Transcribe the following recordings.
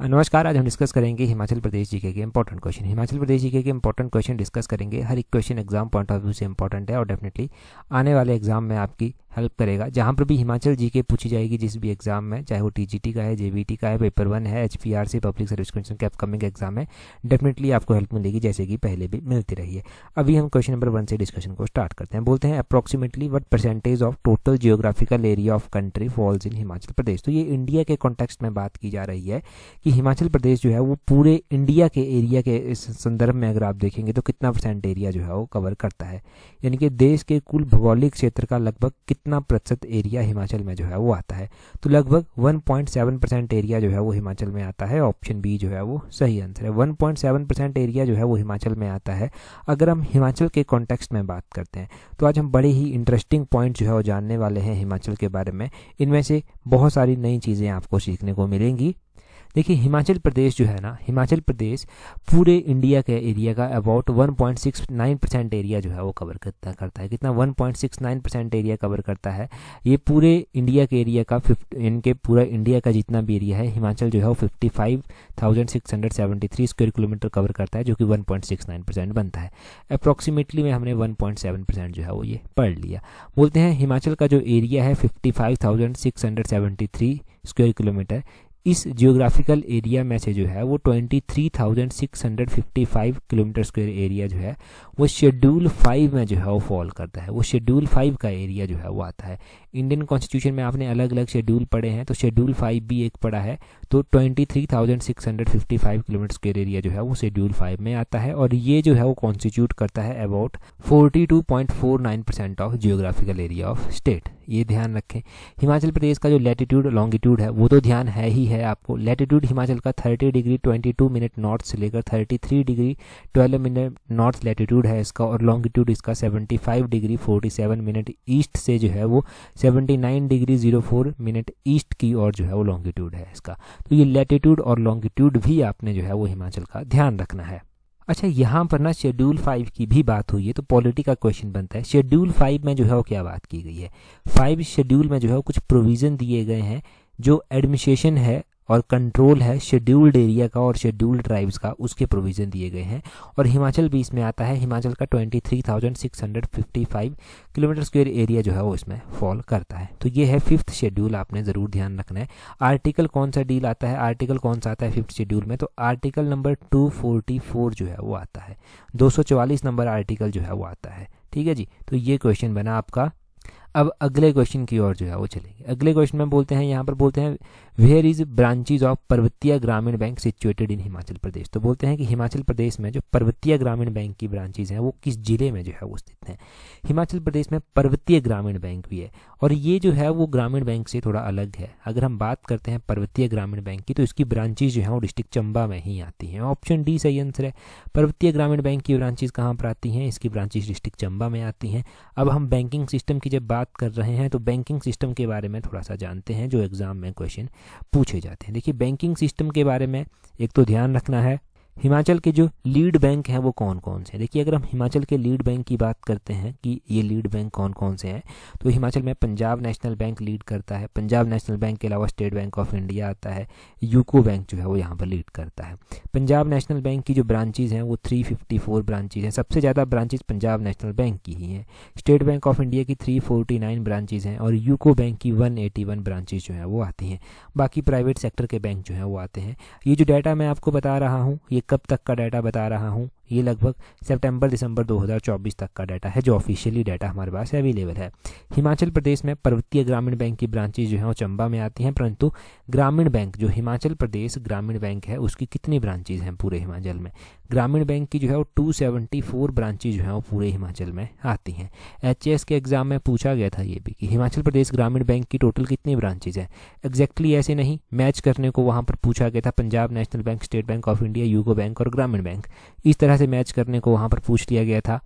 नमस्कार। आज हम डिस्कस करेंगे हिमाचल प्रदेश जीके के important question. Himachal Pradesh GK के इंपॉर्टेंट क्वेश्चन डिस्कस करेंगे। हर एक question exam point of view से इंपॉर्टेंट है और डेफिनेटली आने वाले एग्जाम में आपकी हेल्प करेगा। जहां पर भी हिमाचल जीके पूछी जाएगी जिस भी एग्जाम में, चाहे वो टीजीटी का है, जेबीटी का है, पेपर 1 है, एचपीआरसी पब्लिक सर्विस कमीशन के अपकमिंग एग्जाम है, डेफिनेटली आपको हेल्प मिलेगी जैसे कि पहले भी मिलती रही है। अभी हम क्वेश्चन नंबर 1 से डिस्कशन को स्टार्ट करते हैं। बोलते हैं approximately what percentage of total geographical area of country falls in Himachal Pradesh. तो ये इंडिया के कॉन्टेक्स्ट में बात की जा रही है कि हिमाचल प्रदेश जो है वो पूरे इंडिया के एरिया के इस संदर्भ में अगर आप देखेंगे तो कितना परसेंट एरिया जो है वो कवर करता है, यानी कि देश के कुल भौगोलिक क्षेत्र का लगभग कितना प्रतिशत एरिया हिमाचल में जो है वो आता है। तो लगभग 1.7% एरिया जो है वो हिमाचल में आता है। ऑप्शन बी जो है वो सही आंसर है। 1.7% एरिया जो है वो हिमाचल में आता है। अगर हम हिमाचल के कॉन्टेक्स्ट में बात करते हैं तो आज हम बड़े ही इंटरेस्टिंग पॉइंट जो है वो जानने वाले हैं हिमाचल के बारे में। इनमें से बहुत सारी नई चीज़ें आपको सीखने को मिलेंगी। देखिए, हिमाचल प्रदेश जो है ना, हिमाचल प्रदेश पूरे इंडिया के एरिया का अबाउट 1.69% एरिया जो है वो कवर करता है। कितना? 1.69% एरिया कवर करता है। ये पूरे इंडिया के एरिया का इनके पूरा इंडिया का जितना भी एरिया है, हिमाचल जो है वो 55,673 स्क्वायर किलोमीटर कवर करता है, जो कि 1.69% बनता है। अप्रॉक्सीमेटली में हमने 1.7% जो है वो ये पढ़ लिया। बोलते हैं हिमाचल का जो एरिया है 55,673 स्क्वायर किलोमीटर, इस जियोग्राफिकल एरिया में से जो है वो 23,655 किलोमीटर स्क्वायर एरिया जो है वो शेड्यूल 5 में जो है वो फॉल करता है। वो शेड्यूल 5 का एरिया जो है वो आता है। इंडियन कॉन्स्टिट्यूशन में आपने अलग अलग शेड्यूल पढ़े हैं, तो शेड्यूल 5 भी एक पढ़ा है। तो 23,655 किलोमीटर स्क्वायर एरिया जो है वो शेड्यूल 5 में आता है और ये जो है वो कॉन्स्टिट्यूट करता है about 42.49% of geographical area of state. ये ध्यान रखें। हिमाचल प्रदेश का जो लैटिट्यूड लॉन्गिट्यूड है वो तो ध्यान है ही है आपको। लैटिट्यूड हिमाचल का 30 डिग्री 22 मिनट नॉर्थ से लेकर 33 डिग्री 12 मिनट नॉर्थ लैटिट्यूड है इसका, और लॉन्गिट्यूड इसका 75 डिग्री 47 मिनट ईस्ट से जो है वो 79 डिग्री 04 मिनट ईस्ट की और जो है वो लॉन्गिट्यूड है इसका। तो ये लैटिट्यूड और लॉन्गिट्यूड भी आपने जो है वो हिमाचल का ध्यान रखना है। अच्छा, यहाँ पर ना शेड्यूल 5 की भी बात हुई है तो पॉलिटी का क्वेश्चन बनता है। शेड्यूल 5 में जो है वो क्या बात की गई है? 5 शेड्यूल में जो है वो कुछ प्रोविज़न दिए गए हैं जो एडमिनिस्ट्रेशन है और कंट्रोल है शेड्यूल्ड एरिया का और शेड्यूल्ड ट्राइब्स का, उसके प्रोविज़न दिए गए हैं। और हिमाचल भी इसमें आता है। हिमाचल का 23,655 किलोमीटर स्क्वायर एरिया जो है वो इसमें फॉल करता है। तो ये है 5th शेड्यूल, आपने ज़रूर ध्यान रखना है। आर्टिकल कौन सा डील आता है, आर्टिकल कौन सा आता है 5th शेड्यूल में? तो आर्टिकल नंबर 244 जो है वो आता है। 244 नंबर आर्टिकल जो है वो आता है। ठीक है जी, तो ये क्वेश्चन बना आपका। अब अगले क्वेश्चन की ओर जो है वो चलेंगे। अगले क्वेश्चन में बोलते हैं, यहाँ पर बोलते हैं वेयर इज ब्रांचेज ऑफ पर्वतीय ग्रामीण bank situated in Himachal Pradesh. तो बोलते हैं कि हिमाचल प्रदेश में जो पर्वतीय ग्रामीण बैंक की ब्रांचेज हैं वो किस जिले में जो है वो स्थित हैं। हिमाचल प्रदेश में पर्वतीय ग्रामीण बैंक भी है और ये जो है वो ग्रामीण बैंक से थोड़ा अलग है। अगर हम बात करते हैं पर्वतीय ग्रामीण बैंक की तो इसकी ब्रांचेज जो है वो डिस्ट्रिक्ट चंबा में ही आती हैं। ऑप्शन डी सही आंसर है। पर्वतीय ग्रामीण बैंक की ब्रांचेज कहाँ पर आती हैं? इसकी ब्रांचेज डिस्ट्रिक्ट चंबा में आती हैं। अब हम बैंकिंग सिस्टम की जब बात कर रहे हैं तो बैंकिंग सिस्टम के बारे में थोड़ा सा जानते हैं जो एग्जाम में क्वेश्चन पूछे जाते हैं। देखिए, बैंकिंग सिस्टम के बारे में एक तो ध्यान रखना है हिमाचल के जो लीड बैंक हैं वो कौन कौन से हैं। देखिए, अगर हम हिमाचल के लीड बैंक की बात करते हैं कि ये लीड बैंक कौन कौन से हैं, तो हिमाचल में पंजाब नेशनल बैंक लीड करता है। पंजाब नेशनल बैंक के अलावा स्टेट बैंक ऑफ इंडिया आता है। यूको बैंक जो है वो यहाँ पर लीड करता है। पंजाब नेशनल बैंक की जो ब्रांचेज हैं वो 354 ब्रांचेज हैं। सबसे ज़्यादा ब्रांचेज पंजाब नेशनल बैंक की ही हैं। स्टेट बैंक ऑफ इंडिया की 349 ब्रांचेज हैं और यूको बैंक की 181 ब्रांचेज जो हैं वो आती हैं। बाकी प्राइवेट सेक्टर के बैंक जो हैं वो आते हैं। ये जो डाटा मैं आपको बता रहा हूँ, ये कब तक का डाटा बता रहा हूँ? ये लगभग सितंबर-दिसंबर 2024 तक का डाटा है जो ऑफिशियली डाटा हमारे पास अवेलेबल है। हिमाचल प्रदेश में पर्वतीय ग्रामीण बैंक की ब्रांचेज जो हैं वो चंबा में आती हैं, परंतु ग्रामीण बैंक जो हिमाचल प्रदेश ग्रामीण बैंक है उसकी कितनी ब्रांचेज हैं पूरे हिमाचल में? ग्रामीण बैंक की जो है वो 274 ब्रांचेज जो हैं वो पूरे हिमाचल में आती हैं। एचएएस के एग्जाम में पूछा गया था ये भी कि हिमाचल प्रदेश ग्रामीण बैंक की टोटल कितनी ब्रांचेज हैं। एग्जैक्टली ऐसे नहीं, मैच करने को वहाँ पर पूछा गया था Punjab national bank, state bank of India, UCO bank और ग्रामीण बैंक। इस तरह से मैच करने को वहाँ पर पूछ लिया गया था।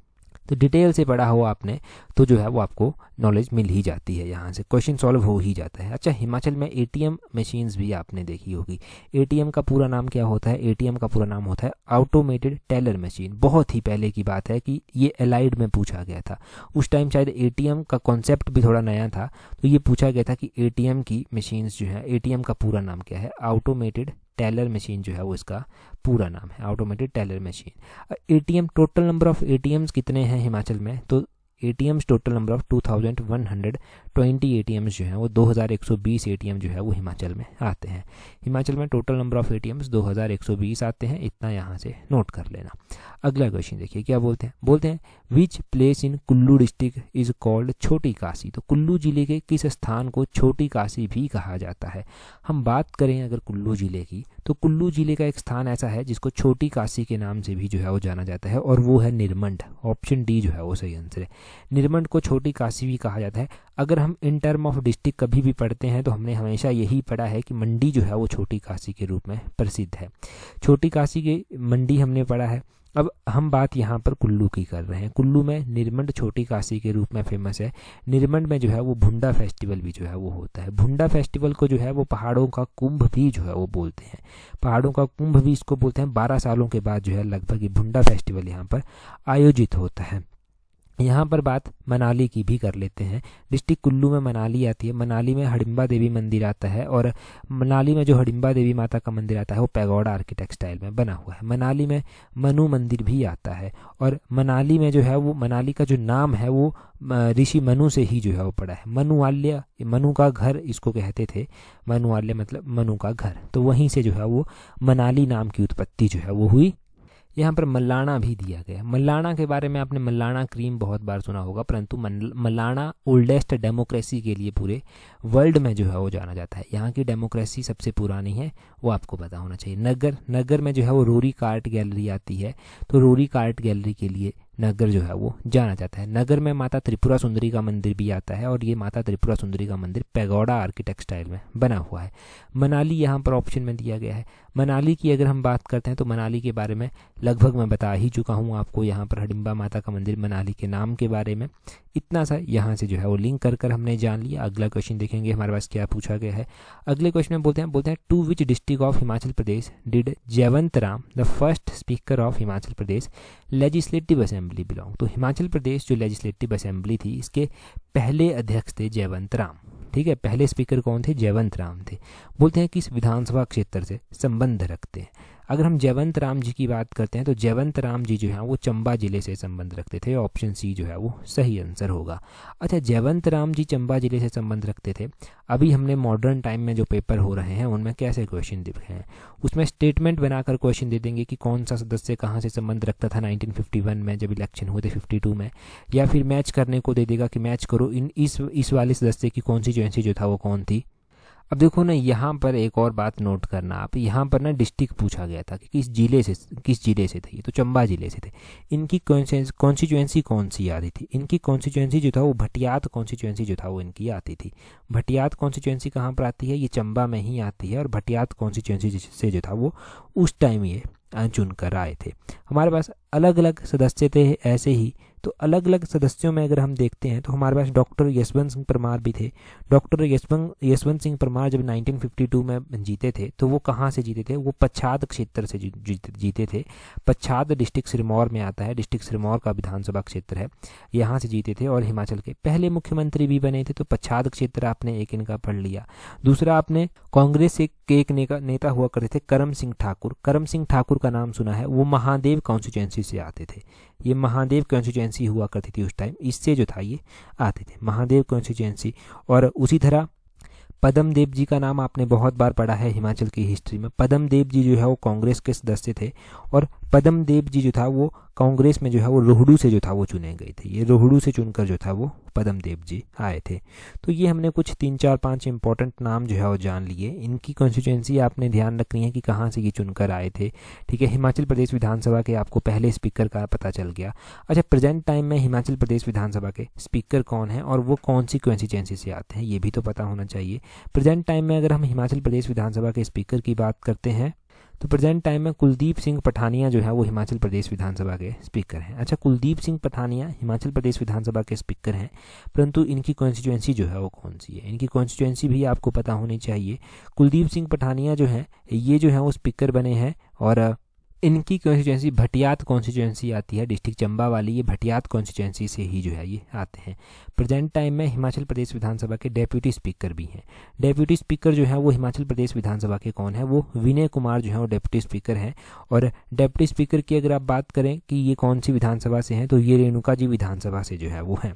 तो डिटेल से पढ़ा हो आपने तो जो है वो आपको नॉलेज मिल ही जाती है, यहाँ से क्वेश्चन सॉल्व हो ही जाता है। अच्छा, हिमाचल में एटीएम मशीन्स भी आपने देखी होगी। एटीएम का पूरा नाम क्या होता है? एटीएम का पूरा नाम होता है ऑटोमेटेड टेलर मशीन। बहुत ही पहले की बात है कि ये एलाइड में पूछा गया था। उस टाइम शायद एटीएम का कॉन्सेप्ट भी थोड़ा नया था, तो ये पूछा गया था कि एटीएम की मशीन्स जो है, एटीएम का पूरा नाम क्या है? ऑटोमेटेड टेलर मशीन जो है वो इसका पूरा नाम है, automated teller machine. ATM, total number of ATMs कितने हैं हिमाचल में, तो ATMs total number of 2120 ATMs जो हैं वो 2120 एटीएम जो है वो हिमाचल में आते हैं। हिमाचल में टोटल नंबर ऑफ एटीएम्स 2120 आते हैं, इतना यहाँ से नोट कर लेना। अगला क्वेश्चन देखिए क्या बोलते हैं which place in Kullu district is called छोटी काशी। तो कुल्लू जिले के किस स्थान को छोटी काशी भी कहा जाता है। हम बात करें अगर कुल्लू जिले की, तो कुल्लू जिले का एक स्थान ऐसा है जिसको छोटी काशी के नाम से भी जो है वो जाना जाता है, और वो है निरमंड। ऑप्शन डी जो है वो सही आंसर है। निरमंड को छोटी काशी भी कहा जाता है। अगर हम इन टर्म ऑफ डिस्ट्रिक्ट कभी भी पढ़ते हैं तो हमने हमेशा यही पढ़ा है कि मंडी जो है वो छोटी काशी के रूप में प्रसिद्ध है। छोटी काशी की मंडी हमने पढ़ा है। अब हम बात यहाँ पर कुल्लू की कर रहे हैं। कुल्लू में निरमंड छोटी काशी के रूप में फेमस है। निरमंड में जो है वो भुंडा फेस्टिवल भी जो है वो होता है। भुंडा फेस्टिवल को जो है वो पहाड़ों का कुंभ भी जो है वो बोलते हैं। पहाड़ों का कुंभ भी इसको बोलते हैं। 12 सालों के बाद जो है लगभग ये भुंडा फेस्टिवल यहाँ पर आयोजित होता है। यहाँ पर बात मनाली की भी कर लेते हैं। डिस्ट्रिक्ट कुल्लू में मनाली आती है। मनाली में हडिम्बा देवी मंदिर आता है, और मनाली में जो हडिम्बा देवी माता का मंदिर आता है वो पैगोडा आर्किटेक्ट स्टाइल में बना हुआ है। मनाली में मनु मंदिर भी आता है, और मनाली में जो है वो मनाली का जो नाम है वो ऋषि मनु से ही जो है वो पड़ा है। मनुवाल्य, मनु का घर इसको कहते थे। मनुवाल्य मतलब मनु का घर, तो वहीं से जो है वो मनाली नाम की उत्पत्ति जो है वो हुई। यहाँ पर मल्लाना भी दिया गया है। मल्लाना के बारे में आपने मल्लाना क्रीम बहुत बार सुना होगा, परंतु मल्लाना ओल्डेस्ट डेमोक्रेसी के लिए पूरे वर्ल्ड में जो है वो जाना जाता है। यहाँ की डेमोक्रेसी सबसे पुरानी है, वो आपको पता होना चाहिए। नगर में जो है वो रोरी कार्ट गैलरी आती है, तो रोरी कार्ट गैलरी के लिए नगर जो है वो जाना जाता है। नगर में माता त्रिपुरा सुंदरी का मंदिर भी आता है, और ये माता त्रिपुरा सुंदरी का मंदिर पैगोडा आर्किटेक्ट स्टाइल में बना हुआ है। मनाली यहाँ पर ऑप्शन में दिया गया है। मनाली की अगर हम बात करते हैं तो मनाली के बारे में लगभग मैं बता ही चुका हूँ आपको। यहाँ पर हडिम्बा माता का मंदिर मनाली के नाम के बारे में इतना सा यहाँ से जो है वो लिंक कर हमने जान लिया। अगला क्वेश्चन देखेंगे हमारे पास क्या पूछा गया है। अगले क्वेश्चन में बोलते हैं to which district of Himachal Pradesh did Jaiwant Ram the first speaker of Himachal Pradesh legislative assembly belong. तो हिमाचल प्रदेश जो लेजिस्लेटिव असेंबली थी इसके पहले अध्यक्ष थे जयवंत राम। ठीक है, पहले स्पीकर कौन थे? जयवंत राम थे। बोलते हैं किस विधानसभा क्षेत्र से संबंध रखते हैं। अगर हम जयवंत राम जी की बात करते हैं तो जयवंत राम जी जो है वो चंबा जिले से संबंध रखते थे। ऑप्शन सी जो है वो सही आंसर होगा। अच्छा, जयवंत राम जी चंबा जिले से संबंध रखते थे। अभी हमने मॉडर्न टाइम में जो पेपर हो रहे हैं उनमें कैसे क्वेश्चन दिखे हैं, उसमें स्टेटमेंट बनाकर क्वेश्चन दे देंगे कि कौन सा सदस्य कहाँ से संबंध रखता था 1951 में जब इलेक्शन हुए थे 52 में, या फिर मैच करने को दे देगा कि मैच करो इस वाले सदस्य की कॉन्स्टिट्यूएंसी जो था वो कौन थी। अब देखो ना, यहाँ पर एक और बात नोट करना आप, यहाँ पर ना डिस्ट्रिक्ट पूछा गया था कि किस जिले से थे। ये तो चंबा जिले से थे। इनकी कॉन्स्टिट्यूएंसी कौन सी आती थी? इनकी कॉन्स्टिट्यूएंसी जो था वो भटियात कॉन्स्टिट्यूएंसी जो था वो इनकी आती थी। भटियात कॉन्स्टिट्यूएंसी कहाँ पर आती है? ये चंबा में ही आती है, और भटियात कॉन्स्टिट्यूएंसी से जो था वो उस टाइम ये चुनकर आए थे। हमारे पास अलग अलग सदस्य थे ऐसे ही, तो अलग अलग सदस्यों में अगर हम देखते हैं तो हमारे पास डॉक्टर यशवंत सिंह परमार भी थे। डॉक्टर यशवंत सिंह परमार जब 1952 में जीते थे तो वो कहाँ से जीते थे? वो पच्छाद क्षेत्र से जीते थे। पच्छाद डिस्ट्रिक्ट सिरमौर में आता है, डिस्ट्रिक्ट सिरमौर का विधानसभा क्षेत्र है, यहाँ से जीते थे और हिमाचल के पहले मुख्यमंत्री भी बने थे। तो पच्छाद क्षेत्र आपने एक इनका पढ़ लिया। दूसरा, आपने कांग्रेस के एक नेता हुआ करते थे करम सिंह ठाकुर। करम सिंह ठाकुर का नाम सुना है, वो महादेव कॉन्स्टिट्यूएंसी से आते थे। ये महादेव कॉन्स्टिट्यूएंसी हुआ करती थी उस टाइम, इससे जो था ये आते थे, महादेव कॉन्स्टिट्यूएंसी। और उसी तरह पदम देव जी का नाम आपने बहुत बार पढ़ा है हिमाचल की हिस्ट्री में। पदम देव जी जो है वो कांग्रेस के सदस्य थे, और पदम देव जी जो था वो कांग्रेस में जो है वो रोहडू से जो था वो चुने गए थे। ये रोहडू से चुनकर जो था वो पदम देव जी आए थे। तो ये हमने कुछ 3 4 5 इंपॉर्टेंट नाम जो है वो जान लिए। इनकी कॉन्स्टिट्यूएंसी आपने ध्यान रखनी है कि कहाँ से ये चुनकर आए थे। ठीक है, हिमाचल प्रदेश विधानसभा के आपको पहले स्पीकर का पता चल गया। अच्छा, प्रेजेंट टाइम में हिमाचल प्रदेश विधानसभा के स्पीकर कौन है और वो कौन सी कॉन्स्टिट्यूएंसी से आते हैं, ये भी तो पता होना चाहिए। प्रेजेंट टाइम में अगर हम हिमाचल प्रदेश विधानसभा के स्पीकर की बात करते हैं तो प्रेजेंट टाइम में कुलदीप सिंह पठानिया जो है वो हिमाचल प्रदेश विधानसभा के स्पीकर हैं। अच्छा, कुलदीप सिंह पठानिया हिमाचल प्रदेश विधानसभा के स्पीकर हैं, परंतु इनकी कॉन्स्टिट्यूएंसी जो है वो कौन सी है? इनकी कॉन्स्टिट्यूएंसी भी आपको पता होनी चाहिए। कुलदीप सिंह पठानिया जो है ये जो है वो स्पीकर बने हैं और इनकी कॉन्स्टिट्यूंसी भटियात कॉन्स्टिट्यूंसी आती है, डिस्ट्रिक्ट चंबा वाली, ये भटियात कॉन्स्टिट्यूंसी से ही जो है ये आते हैं। प्रेजेंट टाइम में हिमाचल प्रदेश विधानसभा के डेप्यूटी स्पीकर भी हैं। डेप्यूटी स्पीकर जो है वो हिमाचल प्रदेश विधानसभा के कौन है, वो विनय कुमार जो है वो डेप्यूटी स्पीकर हैं। और डेप्यूटी स्पीकर की अगर आप बात करें कि ये कौन सी विधानसभा से हैं, तो ये रेणुका जी विधानसभा से जो है वो हैं।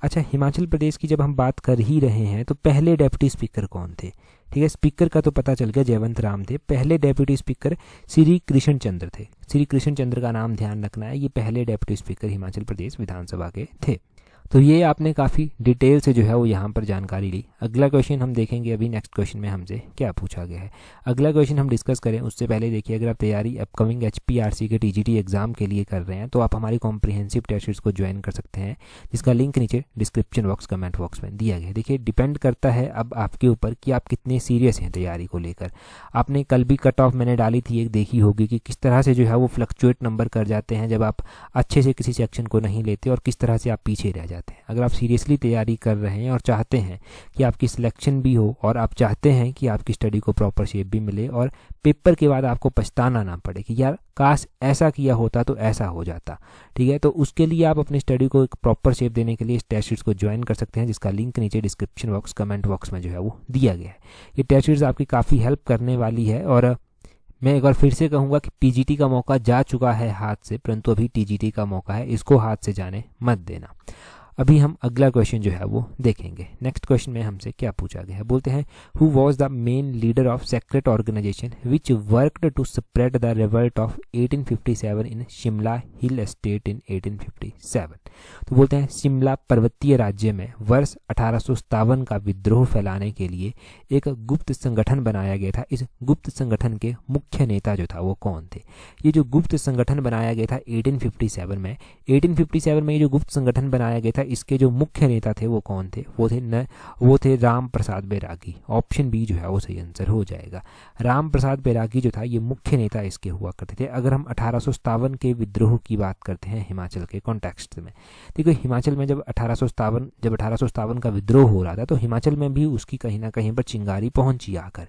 अच्छा, हिमाचल प्रदेश की जब हम बात कर ही रहे हैं तो पहले डेप्यूटी स्पीकर कौन थे? ठीक है, स्पीकर का तो पता चल गया, जयवंत राम थे। पहले डेप्यूटी स्पीकर श्री कृष्ण चंद्र थे। श्री कृष्ण चंद्र का नाम ध्यान रखना है, ये पहले डेप्यूटी स्पीकर हिमाचल प्रदेश विधानसभा के थे। तो ये आपने काफ़ी डिटेल से जो है वो यहाँ पर जानकारी ली। अगला क्वेश्चन हम देखेंगे अभी। नेक्स्ट क्वेश्चन में हमसे क्या पूछा गया है, अगला क्वेश्चन हम डिस्कस करें उससे पहले देखिए, अगर आप तैयारी अपकमिंग HPRC के TGT एग्जाम के लिए कर रहे हैं तो आप हमारी कॉम्प्रिहेंसिव टेस्ट सीरीज को ज्वाइन कर सकते हैं, जिसका लिंक नीचे डिस्क्रिप्शन बॉक्स कमेंट बॉक्स में दिया गया है। देखिए, डिपेंड करता है अब आपके ऊपर कि आप कितने सीरियस हैं तैयारी को लेकर। आपने कल भी कट ऑफ मैंने डाली थी, एक देखी होगी कि किस तरह से जो है वो फ्लक्चुएट नंबर कर जाते हैं जब आप अच्छे से किसी सेक्शन को नहीं लेते और किस तरह से आप पीछे रह जाते हैं। अगर आप सीरियसली तैयारी कर रहे हैं और चाहते हैं कि आपकी सिलेक्शन भी हो और आप चाहते हैं कि आपकी स्टडी को प्रॉपर शेप भी मिले और पेपर के बाद आपको पछताना ना पड़े कि यार काश ऐसा किया होता तो ऐसा हो जाता, ठीक है, तो उसके लिए आप अपनी स्टडी को एक प्रॉपर शेप देने के लिए इस टेस्ट सीरीज को ज्वाइन कर सकते हैं, जिसका लिंक नीचे डिस्क्रिप्शन बॉक्स कमेंट बॉक्स में जो है वो दिया गया है। ये टेस्ट सीरीज आपकी काफ़ी हेल्प करने वाली है। और मैं एक बार फिर से कहूँगा कि PGT का मौका जा चुका है हाथ से, परंतु अभी TGT का मौका है, इसको हाथ से जाने मत देना। अभी हम अगला क्वेश्चन जो है वो देखेंगे। नेक्स्ट क्वेश्चन में हमसे क्या पूछा गया है, बोलते हैं who was the main leader of secret organisation which worked to spread the revolt of 1857 in Shimla hill estate in 1857। तो बोलते हैं शिमला पर्वतीय राज्य में वर्ष 1857 का विद्रोह फैलाने के लिए एक गुप्त संगठन बनाया गया था। इस गुप्त संगठन के मुख्य नेता जो था वो कौन थे? ये जो गुप्त संगठन बनाया गया था 1857 में, 1857 में ये जो गुप्त संगठन बनाया गया था, इसके जो मुख्य नेता थे वो कौन थे? वो थे राम प्रसाद बैरागी। ऑप्शन बी जो है वो सही आंसर हो जाएगा। राम प्रसाद बैरागी जो था ये मुख्य नेता इसके हुआ करते थे। अगर हम 1857 के विद्रोह की बात करते हैं हिमाचल के कॉन्टेक्स्ट में, देखो हिमाचल में जब 1857 का विद्रोह हो रहा था तो हिमाचल में भी उसकी कहीं ना कहीं पर चिंगारी पहुंची आकर,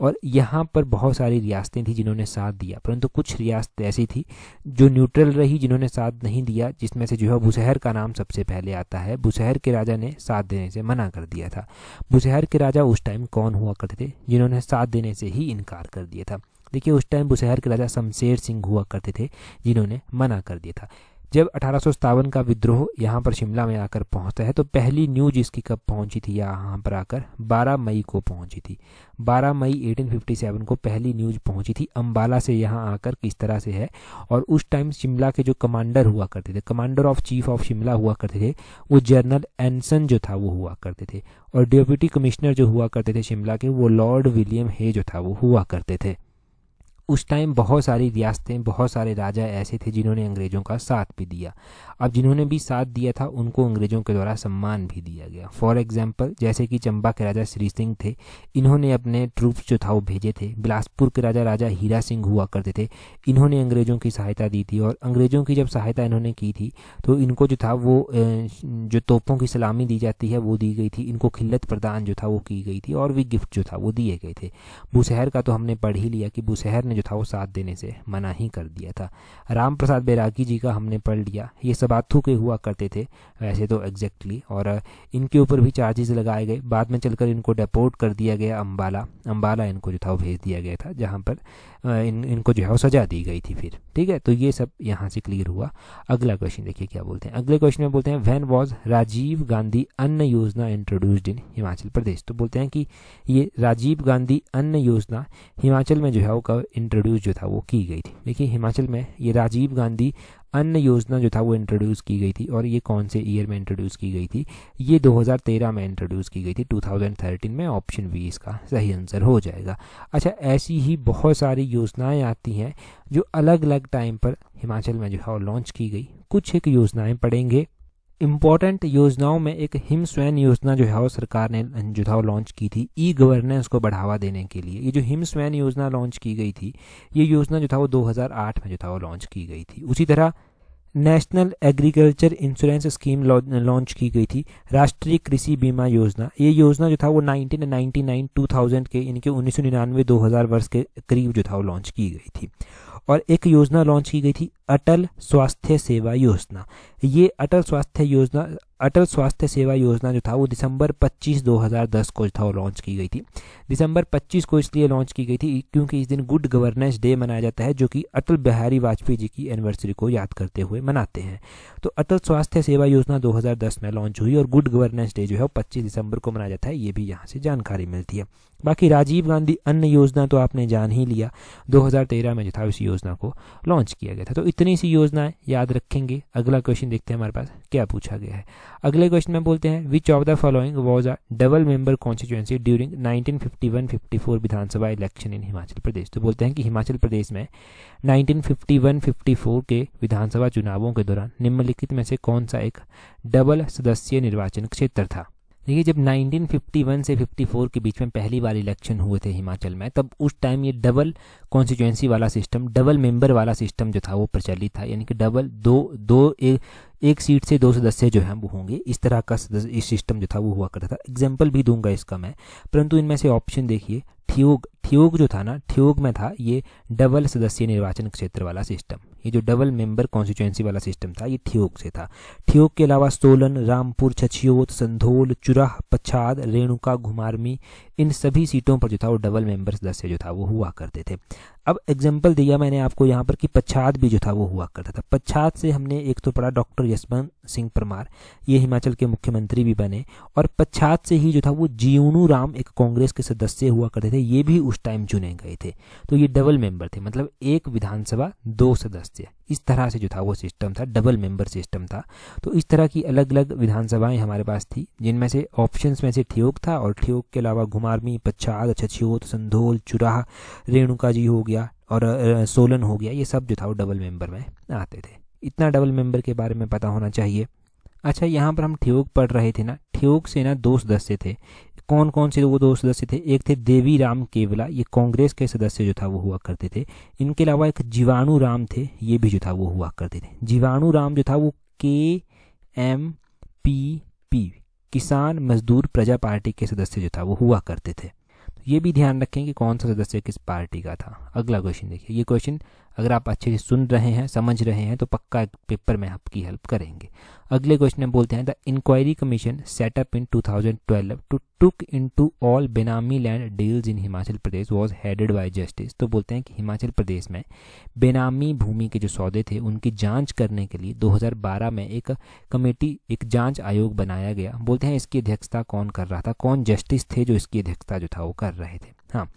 और यहाँ पर बहुत सारी रियासतें थी जिन्होंने साथ दिया, परंतु कुछ रियासतें ऐसी थी जो न्यूट्रल रही, जिन्होंने साथ नहीं दिया, जिसमें से जो है बुशहर का नाम सबसे पहले आता है। बुशहर के राजा ने साथ देने से मना कर दिया था। बुशहर के राजा उस टाइम कौन हुआ करते थे जिन्होंने साथ देने से ही इनकार कर दिया था? देखिए, उस टाइम बुशहर के राजा शमशेर सिंह हुआ करते थे जिन्होंने मना कर दिया था। जब 1857 का विद्रोह यहाँ पर शिमला में आकर पहुँचता है तो पहली न्यूज इसकी कब पहुँची थी? यहाँ पर आकर 12 मई को पहुँची थी। 12 मई 1857 को पहली न्यूज पहुँची थी अम्बाला से यहाँ आकर, किस तरह से है। और उस टाइम शिमला के जो कमांडर हुआ करते थे, commander of chief of Shimla हुआ करते थे, वो जनरल एनसन जो था वो हुआ करते थे। और डिप्टी कमिश्नर जो हुआ करते थे शिमला के, वो लॉर्ड विलियम हे जो था वो हुआ करते थे। उस टाइम बहुत सारी रियासतें, बहुत सारे राजा ऐसे थे जिन्होंने अंग्रेज़ों का साथ भी दिया। अब जिन्होंने भी साथ दिया था उनको अंग्रेज़ों के द्वारा सम्मान भी दिया गया। फॉर एग्जांपल जैसे कि चंबा के राजा श्री सिंह थे, इन्होंने अपने ट्रूप्स जो था वो भेजे थे। बिलासपुर के राजा हीरा सिंह हुआ करते थे, इन्होंने अंग्रेज़ों की सहायता दी थी। और अंग्रेज़ों की जब सहायता इन्होंने की थी तो इनको जो था वो जो तोपों की सलामी दी जाती है वो दी गई थी, इनको खिल्लत प्रदान जो था वो की गई थी, और भी गिफ्ट जो था वो दिए गए थे। बुशहर का तो हमने पढ़ ही लिया कि बुशहर जो था वो साथ देने से मना ही कर दिया था। राम प्रसाद बैरागी जी का हमने पढ़ लिया, ये सबाथू के हुआ करते थे वैसे तो एग्जैक्टली, और इनके ऊपर भी चार्जेस लगाए गए। बाद में चलकर इनको डिपोर्ट कर दिया गया अम्बाला इनको जो था वो भेज दिया गया था, जहाँ पर इनको जो है वो सजा दी गई थी फिर। ठीक है, तो ये सब यहाँ से क्लियर हुआ। अगला क्वेश्चन देखिए क्या बोलते हैं। अगले क्वेश्चन में बोलते हैं व्हेन वाज राजीव गांधी अन्न योजना इंट्रोड्यूस्ड इन हिमाचल प्रदेश। तो बोलते हैं कि ये राजीव गांधी अन्न योजना हिमाचल में जो है वो कब इंट्रोड्यूस जो था वो की गई थी। देखिए हिमाचल में ये राजीव गांधी अन्न योजना जो था वो इंट्रोड्यूस की गई थी, और ये कौन से ईयर में इंट्रोड्यूस की गई थी? ये 2013 में इंट्रोड्यूस की गई थी, 2013 में। ऑप्शन बी इसका सही आंसर हो जाएगा। अच्छा, ऐसी ही बहुत सारी योजनाएं आती हैं जो अलग अलग टाइम पर हिमाचल में जो है वो लॉन्च की गई। कुछ एक योजनाएं पढ़ेंगे। इम्पॉर्टेंट योजनाओं में एक हिम स्वयं योजना जो है वो सरकार ने जो था वो लॉन्च की थी ई गवर्नेंस को बढ़ावा देने के लिए। ये जो हिम स्वयं योजना लॉन्च की गई थी, ये योजना जो था वो 2008 में जो था वो लॉन्च की गई थी। उसी तरह national agriculture insurance scheme launch की गई थी, राष्ट्रीय कृषि बीमा योजना। ये योजना जो था वो 1999 2000 के, इनके 1999-2000 वर्ष के करीब जो था वो लॉन्च की गई थी। और एक योजना लॉन्च की गई थी अटल स्वास्थ्य सेवा योजना। ये अटल स्वास्थ्य सेवा योजना जो था वो दिसंबर 25 2010 को जो था वो लॉन्च की गई थी। दिसंबर 25 को इसलिए लॉन्च की गई थी क्योंकि इस दिन गुड गवर्नेंस डे मनाया जाता है, जो कि अटल बिहारी वाजपेयी जी की एनिवर्सरी को याद करते हुए मनाते हैं। तो अटल स्वास्थ्य सेवा योजना 2010 में लॉन्च हुई और गुड गवर्नेंस डे जो है वो 25 दिसंबर को मनाया जाता है। ये भी यहाँ से जानकारी मिलती है। बाकी राजीव गांधी अन्न योजना तो आपने जान ही लिया, 2013 में जो था इस योजना को लॉन्च किया गया था। तो इतनी सी योजनाएं याद रखेंगे। अगला क्वेश्चन देखते हैं हमारे पास क्या पूछा गया है। अगले क्वेश्चन में बोलते हैं which of the following was a double member constituency during 1951-54 Vidhan Sabha election in Himachal Pradesh. तो बोलते हैं कि हिमाचल प्रदेश में 1951-54 के विधानसभा चुनावों के दौरान निम्नलिखित में से कौन सा एक डबल सदस्यीय निर्वाचन क्षेत्र था। देखिए, जब 1951 से 54 के बीच में पहली बार इलेक्शन हुए थे हिमाचल में, तब उस टाइम ये डबल कॉन्स्टिट्यूएंसी वाला सिस्टम, डबल मेंबर वाला सिस्टम जो था वो प्रचलित था। यानी कि डबल एक सीट से 2 सदस्य जो हैं वो होंगे, इस तरह का इस सिस्टम जो था वो हुआ करता था। एग्जाम्पल भी दूंगा इसका मैं, परंतु इनमें से ऑप्शन देखिए, ठियोग जो था ना, ठियोग में था ये डबल सदस्यीय निर्वाचन क्षेत्र वाला सिस्टम। ये जो डबल मेंबर कॉन्स्टिट्यूएंसी वाला सिस्टम था ये ठियोग से था। ठियोग के अलावा सोलन, रामपुर, छछियोत, संधोल, चुराह, पच्छाद, रेणुका, घुमारमी, इन सभी सीटों पर जो था वो डबल मेंबर सदस्य जो था वो हुआ करते थे। अब एग्जाम्पल दिया मैंने आपको यहाँ पर कि पच्छाद भी जो था वो हुआ करता था। पच्छाद से हमने एक तो पढ़ा डॉक्टर यशवंत सिंह परमार, ये हिमाचल के मुख्यमंत्री भी बने, और पच्छाद से ही जो था वो जीवणु राम एक कांग्रेस के सदस्य हुआ करते थे, ये भी उस टाइम चुने गए थे। तो ये डबल मेंबर थे, मतलब एक विधानसभा 2 सदस्य, इस तरह से जो था वो सिस्टम था, डबल मेंबर सिस्टम था। तो इस तरह की अलग अलग विधानसभाएं हमारे पास थी, जिनमें से ऑप्शंस में से ठियोग था, और ठियोग के अलावा घुमारमी, पच्छाद, छछियोत, संधोल, चुराह, रेणुका जी हो गया और सोलन हो गया, ये सब जो था वो डबल मेंबर में आते थे। इतना डबल मेंबर के बारे में पता होना चाहिए। अच्छा, यहाँ पर हम ठियोग पढ़ रहे थे ना, ठियोग से ना 2 सदस्य थे। कौन कौन से वो 2 सदस्य थे? एक थे देवी राम केवला, ये कांग्रेस के सदस्य जो था वो हुआ करते थे। इनके अलावा एक जीवाणु राम थे, ये भी जो था वो हुआ करते थे। जीवाणु राम जो था वो KMPP किसान मजदूर प्रजा पार्टी के सदस्य जो था वो हुआ करते थे। तो ये भी ध्यान रखें कि कौन सा सदस्य किस पार्टी का था। अगला क्वेश्चन देखिए, ये क्वेश्चन अगर आप अच्छे से सुन रहे हैं, समझ रहे हैं, तो पक्का पेपर में आपकी हेल्प करेंगे। अगले क्वेश्चन में बोलते हैं the inquiry commission setup in 2012 to took into all benami land deals in Himachal Pradesh was headed by justice. तो बोलते हैं कि हिमाचल प्रदेश में बेनामी भूमि के जो सौदे थे उनकी जांच करने के लिए 2012 में एक कमेटी, एक जांच आयोग बनाया गया। बोलते हैं इसकी अध्यक्षता कौन कर रहा था, कौन जस्टिस थे जो इसकी अध्यक्षता जो था वो कर रहे थे। हाँ,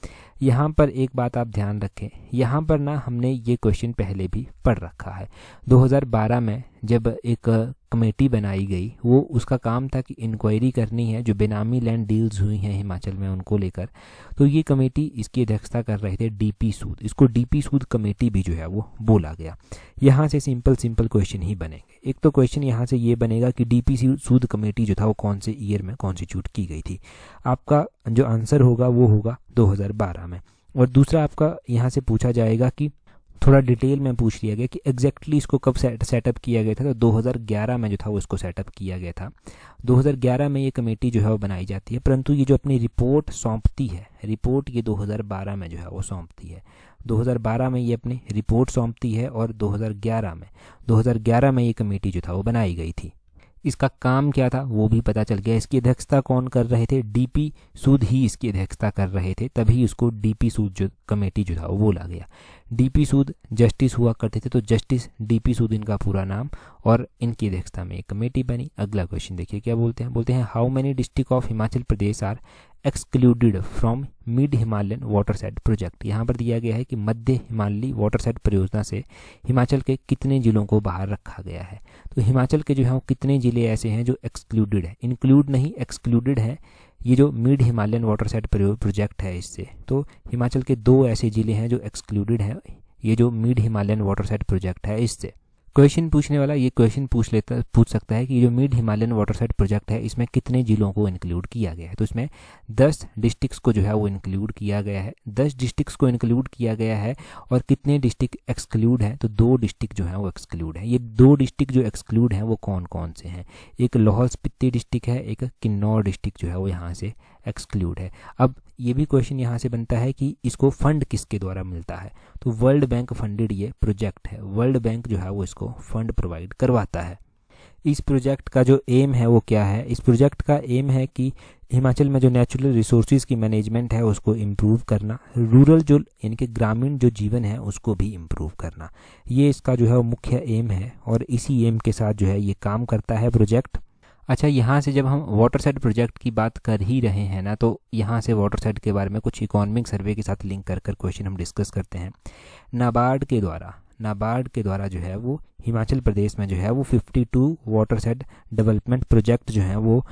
यहाँ पर एक बात आप ध्यान रखें, यहाँ पर ना हमने ये क्वेश्चन पहले भी पढ़ रखा है। 2012 में जब एक कमेटी बनाई गई, वो उसका काम था कि इंक्वायरी करनी है जो बेनामी लैंड डील्स हुई हैं हिमाचल में उनको लेकर। तो ये कमेटी, इसकी अध्यक्षता कर रहे थे डीपी सूद, इसको डीपी सूद कमेटी भी जो है वो बोला गया। यहाँ से सिंपल क्वेश्चन ही बनेंगे। एक तो क्वेश्चन यहाँ से ये बनेगा कि डीपी सूद कमेटी जो था वो कौन से ईयर में कॉन्स्टिट्यूट की गई थी। आपका जो आंसर होगा वो होगा 2012 में। और दूसरा आपका यहाँ से पूछा जाएगा कि थोड़ा डिटेल में पूछ लिया गया कि एग्जैक्टली इसको कब सेटअप किया गया था। तो 2011 में जो था वो इसको सेटअप किया गया था। 2011 में ये कमेटी जो है वो बनाई जाती है, परंतु ये जो अपनी रिपोर्ट सौंपती है, रिपोर्ट ये 2012 में जो है वो सौंपती है। 2012 में ये अपनी रिपोर्ट सौंपती है और 2011 में ये कमेटी जो था वो बनाई गई थी। इसका काम क्या था वो भी पता चल गया। इसकी अध्यक्षता कौन कर रहे थे? डीपी सूद ही इसकी अध्यक्षता कर रहे थे, तभी उसको डीपी सूद जो कमेटी जो था वो बोला गया। डीपी सूद जस्टिस हुआ करते थे, तो जस्टिस डीपी सूद इनका पूरा नाम, और इनकी अध्यक्षता में एक कमेटी बनी। अगला क्वेश्चन देखिए क्या बोलते हैं। बोलते हैं how many district of Himachal Pradesh are excluded from mid Himalayan watershed project. यहाँ पर दिया गया है कि मध्य हिमालयी वाटरसेड परियोजना से हिमाचल के कितने जिलों को बाहर रखा गया है। तो हिमाचल के जो है वो कितने जिले ऐसे हैं जो एक्सक्लूडेड है, इंक्लूड नहीं एक्सक्लूडेड है। ये जो मिड हिमालयन वाटरसेड प्रोजेक्ट है इससे, तो हिमाचल के 2 ऐसे जिले हैं जो एक्सक्लूडेड हैं, ये जो मिड हिमालयन वाटरसेड प्रोजेक्ट है इससे। क्वेश्चन पूछने वाला ये क्वेश्चन पूछ सकता है कि जो मिड हिमालयन वाटरसाइड प्रोजेक्ट है इसमें कितने जिलों को इंक्लूड किया गया है। तो इसमें 10 डिस्ट्रिक्ट्स को जो है वो इंक्लूड किया गया है। 10 डिस्ट्रिक्ट्स को इंक्लूड किया गया है और कितने डिस्ट्रिक्ट एक्सक्लूड हैं, तो 2 डिस्ट्रिक्ट जो है वो एक्सक्लूड है। ये 2 डिस्ट्रिक्ट जो एक्सक्लूड हैं वो कौन कौन से हैं, एक लाहौल स्पीति डिस्ट्रिक्ट है, एक किन्नौर डिस्ट्रिक्ट जो है वो यहाँ से एक्सक्लूड है। अब ये भी क्वेश्चन यहाँ से बनता है कि इसको फंड किसके द्वारा मिलता है, तो वर्ल्ड बैंक फंडेड ये प्रोजेक्ट है। वर्ल्ड बैंक जो है वो इसको फंड प्रोवाइड करवाता है। इस प्रोजेक्ट का जो एम है वो क्या है, इस प्रोजेक्ट का एम है कि हिमाचल में जो नेचुरल रिसोर्सेज की मैनेजमेंट है उसको इम्प्रूव करना, रूरल जो यानी कि ग्रामीण जो जीवन है उसको भी इम्प्रूव करना, ये इसका जो है वो मुख्य एम है और इसी एम के साथ जो है ये काम करता है प्रोजेक्ट। अच्छा, यहाँ से जब हम वाटरसाइड प्रोजेक्ट की बात कर ही रहे हैं ना, तो यहाँ से वाटरसाइड के बारे में कुछ इकोनॉमिक सर्वे के साथ लिंक कर क्वेश्चन हम डिस्कस करते हैं। नाबार्ड के द्वारा जो है वो हिमाचल प्रदेश में जो है वो 52 वाटरसाइड डेवलपमेंट प्रोजेक्ट जो हैं वो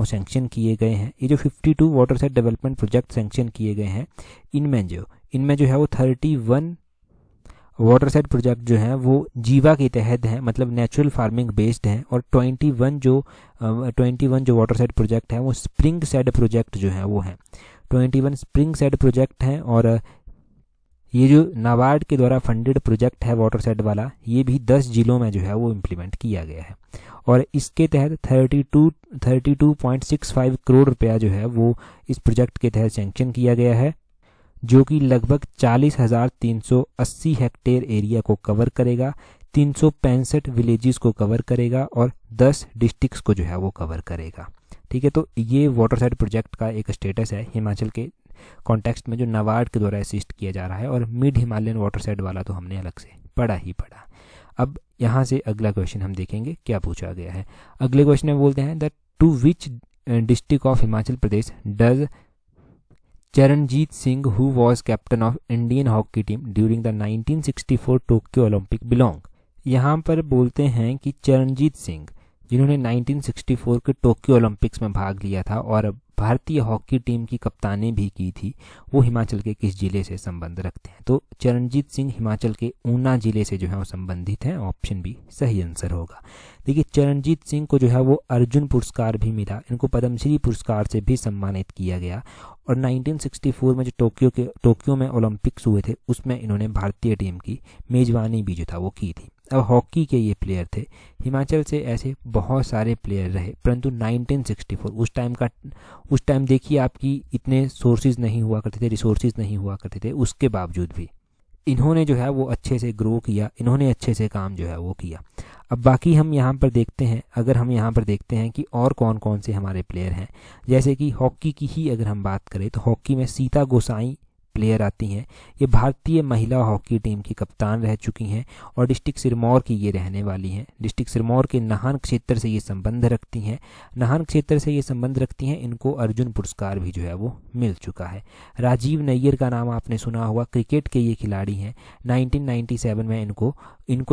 सैंक्शन किए गए हैं। ये जो 52 वाटरसाइड डेवलपमेंट प्रोजेक्ट सैंक्शन किए गए हैं इनमें जो है वो 31 वाटरसाइड प्रोजेक्ट जो हैं वो जीवा के तहत हैं, मतलब नेचुरल फार्मिंग बेस्ड हैं, और 21 जो वाटरसाइड प्रोजेक्ट हैं वो स्प्रिंग सेड प्रोजेक्ट जो हैं वो हैं। 21 स्प्रिंग सेड प्रोजेक्ट हैं और ये जो नाबार्ड के द्वारा फंडेड प्रोजेक्ट है वाटरसाइड वाला, ये भी 10 जिलों में जो है वो इम्प्लीमेंट किया गया है और इसके तहत 32.65 करोड़ रुपया जो है वो इस प्रोजेक्ट के तहत सैंक्शन किया गया है, जो कि लगभग 40,380 हेक्टेयर एरिया को कवर करेगा, 365 विलेजेस को कवर करेगा और 10 डिस्ट्रिक्ट्स को जो है वो कवर करेगा। ठीक है, तो ये वाटरसाइड प्रोजेक्ट का एक स्टेटस है हिमाचल के कॉन्टेक्स्ट में जो नाबार्ड के द्वारा असिस्ट किया जा रहा है, और मिड हिमालयन वाटरसाइड वाला तो हमने अलग से पढ़ा। अब यहाँ से अगला क्वेश्चन हम देखेंगे क्या पूछा गया है। अगले क्वेश्चन में बोलते हैं that to which district of Himachal Pradesh does Charanjit Singh who was captain of Indian hockey team during the 1964 Tokyo Olympic belong. यहाँ पर बोलते हैं कि चरणजीत सिंह जिन्होंने 1964 के टोक्यो ओलंपिक्स में भाग लिया था और भारतीय हॉकी टीम की कप्तानी भी की थी, वो हिमाचल के किस जिले से संबंध रखते हैं। तो चरणजीत सिंह हिमाचल के ऊना जिले से जो है वो संबंधित हैं। ऑप्शन बी सही आंसर होगा। देखिए, चरणजीत सिंह को जो है वो अर्जुन पुरस्कार भी मिला, इनको पद्मश्री पुरस्कार से भी सम्मानित किया गया और 1964 में जो टोक्यो में ओलंपिक्स हुए थे उसमें इन्होंने भारतीय टीम की मेजबानी भी जो था वो की थी। अब हॉकी के ये प्लेयर थे, हिमाचल से ऐसे बहुत सारे प्लेयर रहे, परंतु 1964 उस टाइम देखिए आपकी इतने सोर्सेज नहीं हुआ करते थे, रिसोर्सेज नहीं हुआ करते थे, उसके बावजूद भी इन्होंने जो है वो अच्छे से ग्रो किया, इन्होंने अच्छे से काम जो है वो किया। अब बाकी हम यहाँ पर देखते हैं, अगर हम यहाँ पर देखते हैं कि और कौन कौन से हमारे प्लेयर हैं, जैसे कि हॉकी की ही अगर हम बात करें तो हॉकी में सीता गोसाई प्लेयर आती हैं। ये भारतीय महिला हॉकी टीम की कप्तान रह चुकी हैं और डिस्ट्रिक्ट सिरमौर की ये रहने वाली हैं। डिस्ट्रिक्ट सिरमौर के नाहन क्षेत्र से ये संबंध रखती हैं। इनको अर्जुन पुरस्कार भी जो है वो मिल चुका है। राजीव नैयर का नाम आपने सुना होगा, क्रिकेट के ये खिलाड़ी हैं। 1997 में इनको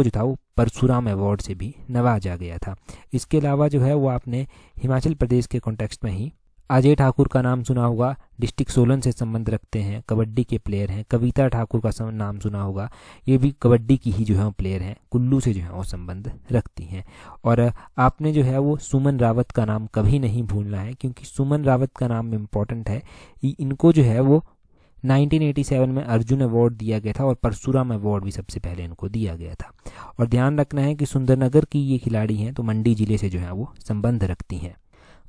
जो था वो परशुराम अवार्ड से भी नवाजा गया था। इसके अलावा जो है वो आपने हिमाचल प्रदेश के कॉन्टेक्स्ट में ही अजय ठाकुर का नाम सुना होगा, डिस्ट्रिक्ट सोलन से संबंध रखते हैं, कबड्डी के प्लेयर हैं। कविता ठाकुर का नाम सुना होगा, ये भी कबड्डी की ही जो है प्लेयर हैं, कुल्लू से जो है वो संबंध रखती हैं। और आपने जो है वो सुमन रावत का नाम कभी नहीं भूलना है, क्योंकि सुमन रावत का नाम इम्पॉर्टेंट है। इनको जो है वो 1987 में अर्जुन अवार्ड दिया गया था और परशुराम अवार्ड भी सबसे पहले इनको दिया गया था। और ध्यान रखना है कि सुंदरनगर की ये खिलाड़ी हैं, तो मंडी जिले से जो है वो संबंध रखती हैं।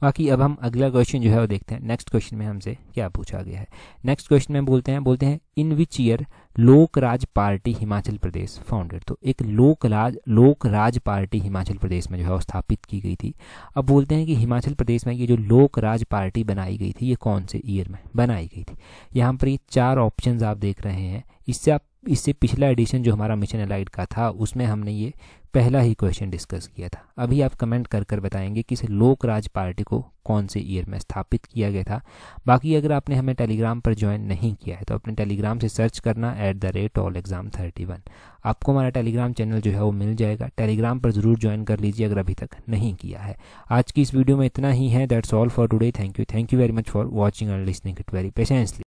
बाकी अब हम अगला क्वेश्चन जो है वो देखते हैं। नेक्स्ट क्वेश्चन में हमसे क्या पूछा गया है। नेक्स्ट क्वेश्चन में बोलते हैं in which year Lokraj party Himachal Pradesh founded. तो एक लोकराज पार्टी हिमाचल प्रदेश में जो है स्थापित की गई थी। अब बोलते हैं कि हिमाचल प्रदेश में ये जो लोकराज पार्टी बनाई गई थी ये कौन से ईयर में बनाई गई थी। यहाँ पर ये 4 ऑप्शंस आप देख रहे हैं। इससे पिछला एडिशन जो हमारा मिशन एलाइड का था उसमें हमने ये पहला ही क्वेश्चन डिस्कस किया था। अभी आप कमेंट कर बताएंगे कि इस लोकराज पार्टी को कौन से ईयर में स्थापित किया गया था। बाकी अगर आपने हमें टेलीग्राम पर ज्वाइन नहीं किया है तो अपने टेलीग्राम से सर्च करना @allexam31। आपको हमारा टेलीग्राम चैनल जो है वो मिल जाएगा। टेलीग्राम पर ज़रूर ज्वाइन कर लीजिए अगर अभी तक नहीं किया है। आज की इस वीडियो में इतना ही है। That's all for today. Thank you very much for watching and listening it very patiently.